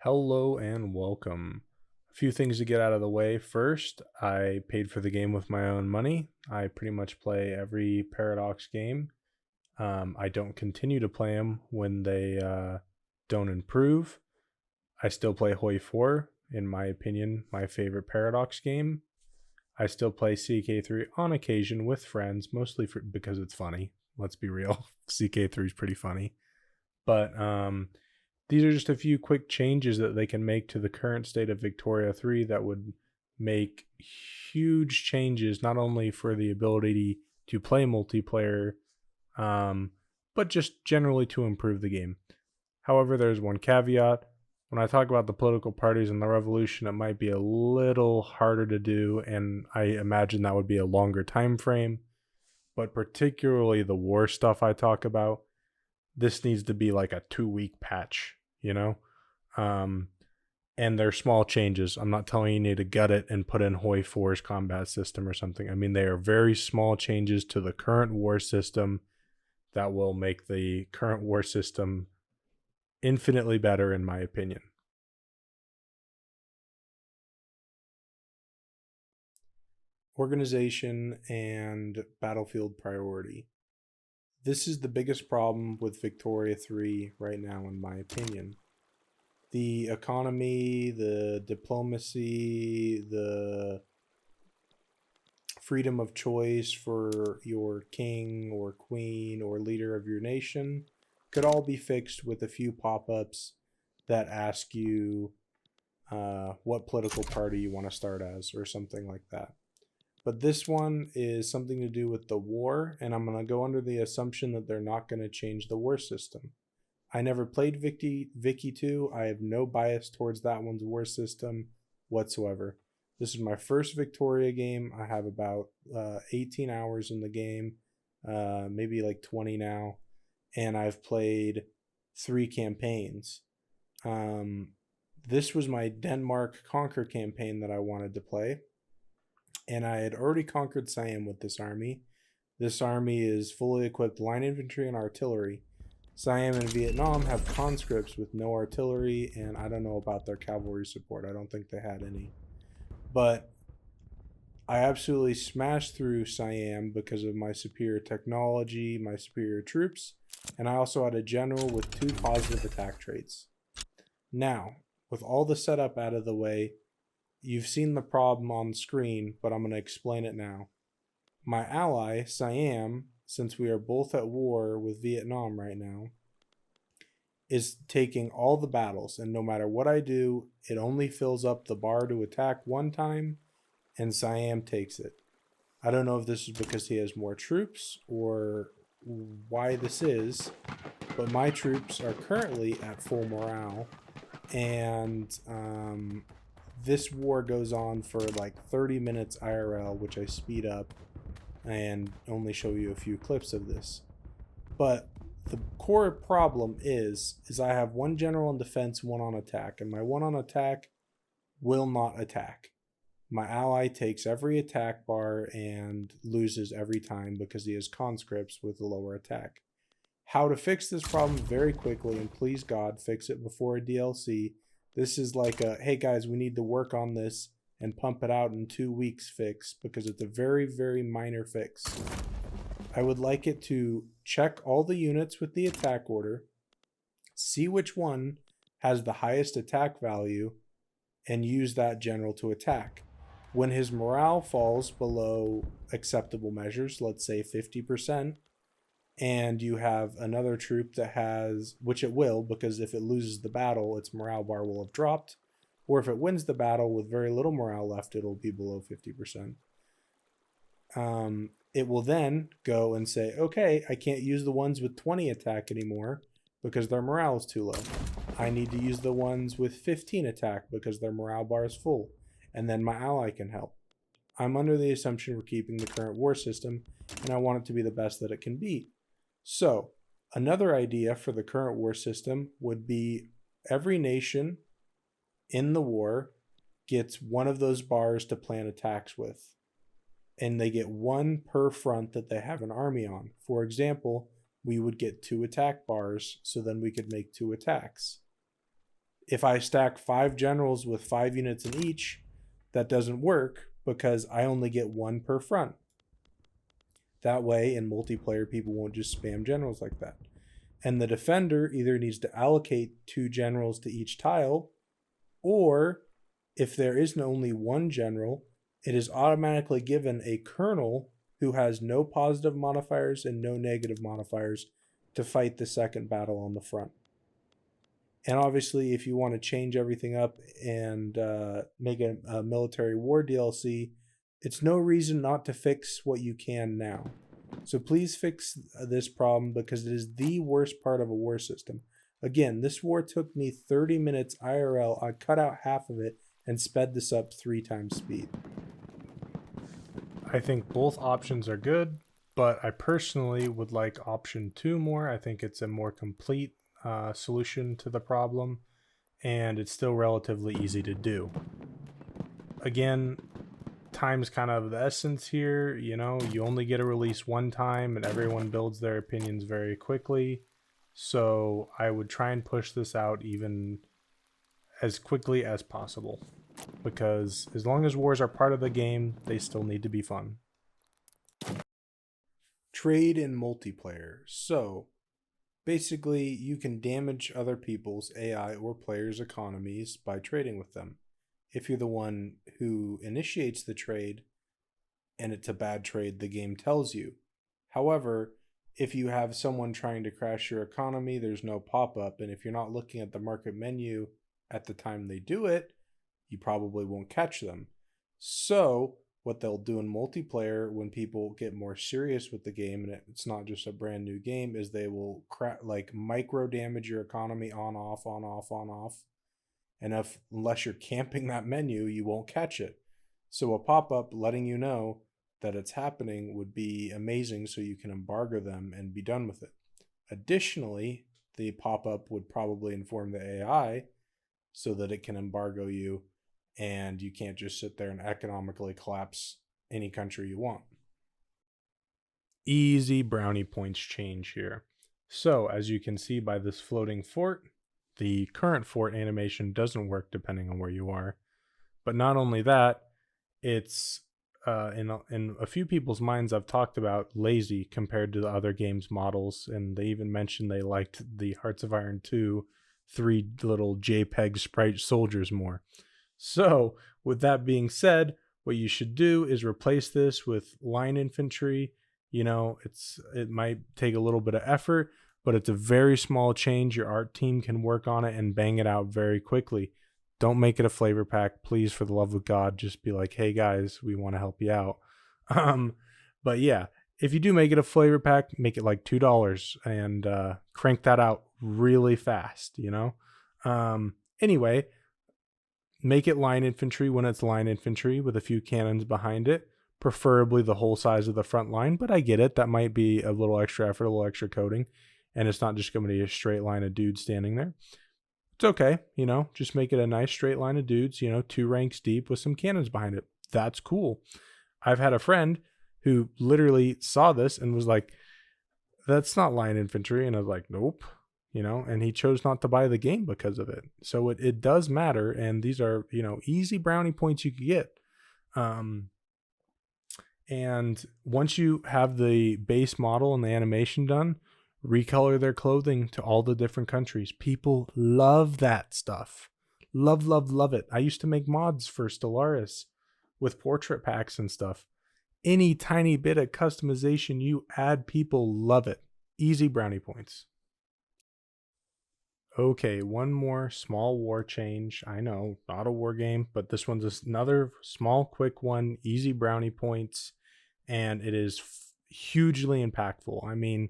Hello and welcome. A few things to get out of the way. First, I paid for the game with my own money. I pretty much play every Paradox game. I don't continue to play them when they don't improve. I still play Hoi 4, in my opinion, my favorite Paradox game. I still play CK3 on occasion with friends, mostly because it's funny. Let's be real. CK3 is pretty funny. But these are just a few quick changes that they can make to the current state of Victoria 3 that would make huge changes, not only for the ability to play multiplayer, but just generally to improve the game. However, there's one caveat. When I talk about the political parties and the revolution, it might be a little harder to do, and I imagine that would be a longer time frame. But particularly the war stuff I talk about, this needs to be like a 2-week patch, and they're small changes. I'm not telling you need to gut it and put in Hoi 4's combat system or something. I mean, they are very small changes to the current war system that will make the current war system infinitely better, in my opinion. Organization and battlefield priority. This is the biggest problem with Victoria 3 right now, in my opinion. The economy, the diplomacy, the freedom of choice for your king or queen or leader of your nation could all be fixed with a few pop-ups that ask you what political party you want to start as or something like that. But this one is something to do with the war, and I'm going to go under the assumption that they're not going to change the war system. I never played Vicky 2. I have no bias towards that one's war system whatsoever. This is my first Victoria game. I have about 18 hours in the game, maybe like 20 now, and I've played 3 campaigns. This was my Denmark Conquer campaign that I wanted to play, and I had already conquered Siam with this army. This army is fully equipped line infantry and artillery. Siam and Vietnam have conscripts with no artillery, and I don't know about their cavalry support. I don't think they had any. But I absolutely smashed through Siam because of my superior technology, my superior troops, and I also had a general with 2 positive attack traits. Now, with all the setup out of the way, you've seen the problem on screen, but I'm going to explain it now. My ally, Siam, since we are both at war with Vietnam right now, is taking all the battles, and no matter what I do, it only fills up the bar to attack one time, and Siam takes it. I don't know if this is because he has more troops or why this is, but my troops are currently at full morale, and this war goes on for like 30 minutes IRL, which I speed up and only show you a few clips of this. But the core problem is I have 1 general in defense, 1 on attack, and my 1 on attack will not attack. My ally takes every attack bar and loses every time because he has conscripts with a lower attack. How to fix this problem very quickly, and please God, fix it before a DLC. This is like a, hey guys, we need to work on this and pump it out in 2 weeks fix, because it's a very, very minor fix. I would like it to check all the units with the attack order, see which one has the highest attack value, and use that general to attack. When his morale falls below acceptable measures, let's say 50%, and you have another troop that has, which it will, because if it loses the battle, its morale bar will have dropped, or if it wins the battle with very little morale left, it'll be below 50%. It will then go and say, okay, I can't use the ones with 20 attack anymore because their morale is too low. I need to use the ones with 15 attack because their morale bar is full, and then my ally can help. I'm under the assumption we're keeping the current war system, and I want it to be the best that it can be. So, another idea for the current war system would be every nation in the war gets 1 of those bars to plan attacks with, and they get 1 per front that they have an army on. For example, we would get 2 attack bars, so then we could make 2 attacks. If I stack 5 generals with 5 units in each, that doesn't work because I only get 1 per front. That way, in multiplayer, people won't just spam generals like that. And the defender either needs to allocate 2 generals to each tile, or if there isn't only 1 general, it is automatically given a colonel who has no positive modifiers and no negative modifiers to fight the second battle on the front. And obviously, if you want to change everything up and make a military war DLC, it's no reason not to fix what you can now. So please fix this problem because it is the worst part of a war system. Again, this war took me 30 minutes IRL. I cut out half of it and sped this up 3 times speed. I think both options are good, but I personally would like option 2 more. I think it's a more complete solution to the problem, and it's still relatively easy to do. Again, time's kind of the essence here. You know, you only get a release one time and everyone builds their opinions very quickly. So I would try and push this out even as quickly as possible, because as long as wars are part of the game, they still need to be fun. Trade in multiplayer. So basically, you can damage other people's AI or players' economies by trading with them. If you're the one who initiates the trade and it's a bad trade, the game tells you. However, if you have someone trying to crash your economy, there's no pop-up. And if you're not looking at the market menu at the time they do it, you probably won't catch them. So what they'll do in multiplayer when people get more serious with the game and it's not just a brand new game is they will micro damage your economy on off on off on off, and unless you're camping that menu you won't catch it. So a pop-up letting you know that it's happening would be amazing, so you can embargo them and be done with it. Additionally, the pop-up would probably inform the AI so that it can embargo you and you can't just sit there and economically collapse any country you want. Easy brownie points change here. So as you can see by this floating fort, the current fort animation doesn't work depending on where you are. But not only that, it's in a few people's minds I've talked about lazy compared to the other games models, and they even mentioned they liked the Hearts of Iron 2 3 little JPEG sprite soldiers more. So, with that being said, what you should do is replace this with line infantry. You know, it might take a little bit of effort, but it's a very small change. Your art team can work on it and bang it out very quickly. Don't make it a flavor pack, please, for the love of God. Just be like, hey guys, we want to help you out. But yeah, if you do make it a flavor pack, make it like $2 and crank that out really fast, you know? Anyway, make it line infantry when it's line infantry with a few cannons behind it, preferably the whole size of the front line, but I get it. That might be a little extra effort, a little extra coding, and it's not just going to be a straight line of dudes standing there. It's okay, you know, just make it a nice straight line of dudes, you know, 2 ranks deep with some cannons behind it. That's cool. I've had a friend who literally saw this and was like, that's not line infantry. And I was like, nope, you know, and he chose not to buy the game because of it. So it does matter. And these are, you know, easy brownie points you could get. And once you have the base model and the animation done, recolor their clothing to all the different countries. People love that stuff. Love, love, love it. I used to make mods for Stellaris with portrait packs and stuff. Any tiny bit of customization you add, people love it. Easy brownie points. Okay, one more small war change. I know, not a war game, but this one's another small, quick one. Easy brownie points, and it is hugely impactful. I mean,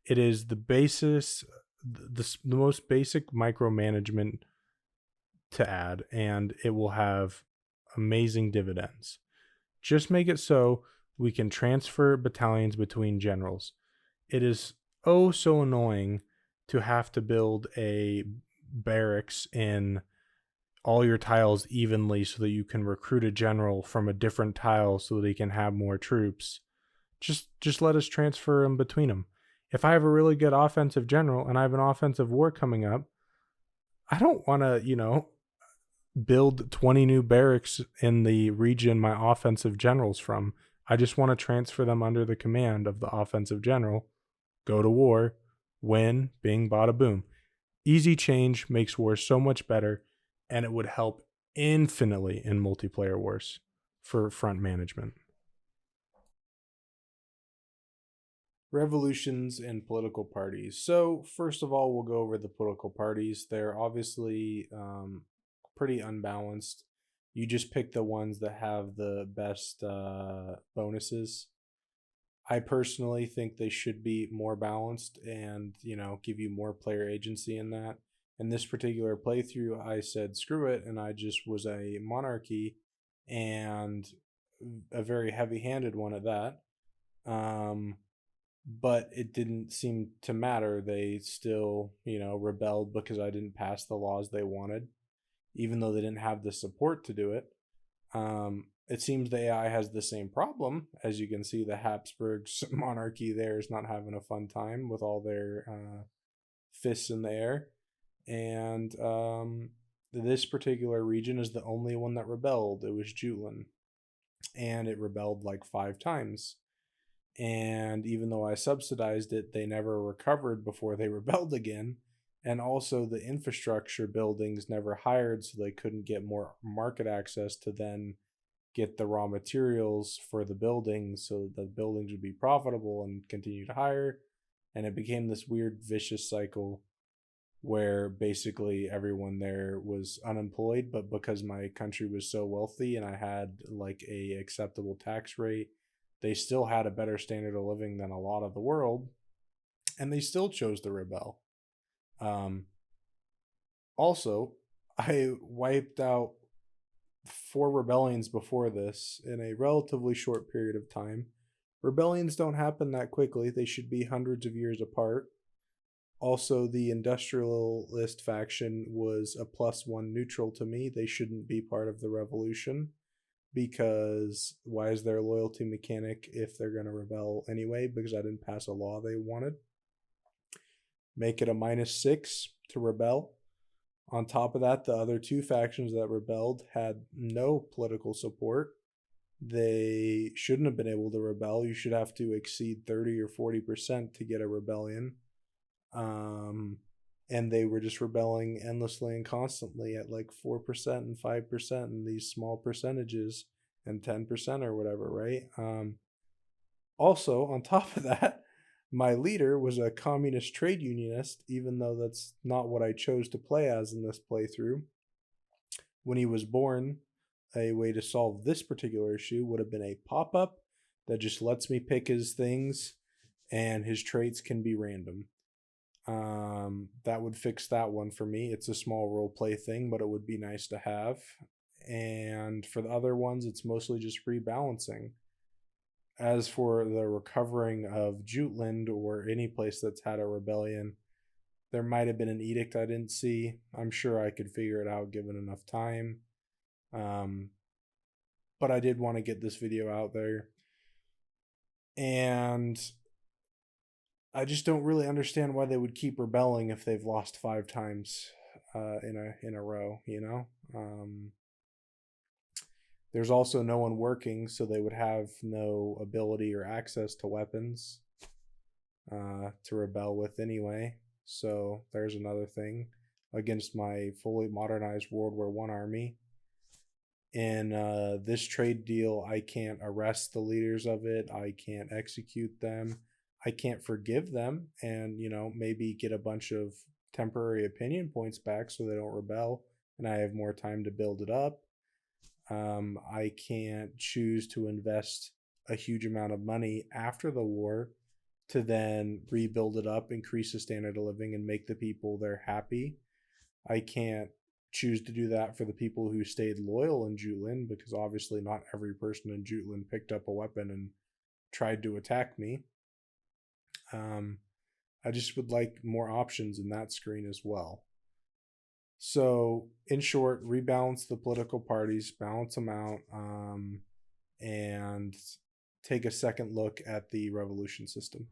it is the basis, the most basic micromanagement to add, and it will have amazing dividends. Just make it so we can transfer battalions between generals. It is oh so annoying to have to build a barracks in all your tiles evenly so that you can recruit a general from a different tile so that he can have more troops. Just let us transfer them between them. If I have a really good offensive general and I have an offensive war coming up, I don't want to, build 20 new barracks in the region my offensive general's from. I just want to transfer them under the command of the offensive general, go to war, win, bing, bada boom. Easy change makes war so much better, and it would help infinitely in multiplayer wars for front management. Revolutions and political parties. So, first of all, we'll go over the political parties. They're obviously pretty unbalanced. You just pick the ones that have the best bonuses. I personally think they should be more balanced and, give you more player agency in that. In this particular playthrough, I said screw it, and I just was a monarchy, and a very heavy handed one at that. Um, but it didn't seem to matter. They still, rebelled because I didn't pass the laws they wanted, even though they didn't have the support to do it. It seems the AI has the same problem. As you can see, the Habsburgs monarchy there is not having a fun time with all their fists in the air. And this particular region is the only one that rebelled. It was Jutland. And it rebelled like 5 times. And even though I subsidized it, they never recovered before they rebelled again. And also, the infrastructure buildings never hired, so they couldn't get more market access to then get the raw materials for the buildings so that the buildings would be profitable and continue to hire. And it became this weird, vicious cycle where basically everyone there was unemployed, but because my country was so wealthy and I had like a acceptable tax rate, they still had a better standard of living than a lot of the world, and they still chose to rebel. Um, Also, I wiped out 4 rebellions before this in a relatively short period of time. Rebellions don't happen that quickly, they should be hundreds of years apart. Also, the industrialist faction was a +1 neutral to me. They shouldn't be part of the revolution because why is there a loyalty mechanic if they're going to rebel anyway? Because I didn't pass a law they wanted. Make it a -6 to rebel. On top of that, the other 2 factions that rebelled had no political support. They shouldn't have been able to rebel. You should have to exceed 30 or 40% to get a rebellion. And they were just rebelling endlessly and constantly at like 4% and 5% and these small percentages and 10% or whatever, right? Also, on top of that, my leader was a communist trade unionist, even though that's not what I chose to play as in this playthrough. When he was born, a way to solve this particular issue would have been a pop up that just lets me pick his things and his traits can be random. That would fix that one for me. It's a small role play thing, but it would be nice to have. And for the other ones, it's mostly just rebalancing. As for the recovering of Jutland or any place that's had a rebellion, there might have been an edict I didn't see. I'm sure I could figure it out given enough time. Um, but I did want to get this video out there. And I just don't really understand why they would keep rebelling if they've lost 5 times in a row. There's also no one working, so they would have no ability or access to weapons to rebel with anyway. So there's another thing against my fully modernized World War I army. In this trade deal, I can't arrest the leaders of it. I can't execute them. I can't forgive them and, maybe get a bunch of temporary opinion points back so they don't rebel and I have more time to build it up. I can't choose to invest a huge amount of money after the war to then rebuild it up, increase the standard of living, and make the people there happy. I can't choose to do that for the people who stayed loyal in Jutland because obviously not every person in Jutland picked up a weapon and tried to attack me. I just would like more options in that screen as well. So, in short, rebalance the political parties, balance them out, and take a second look at the revolution system.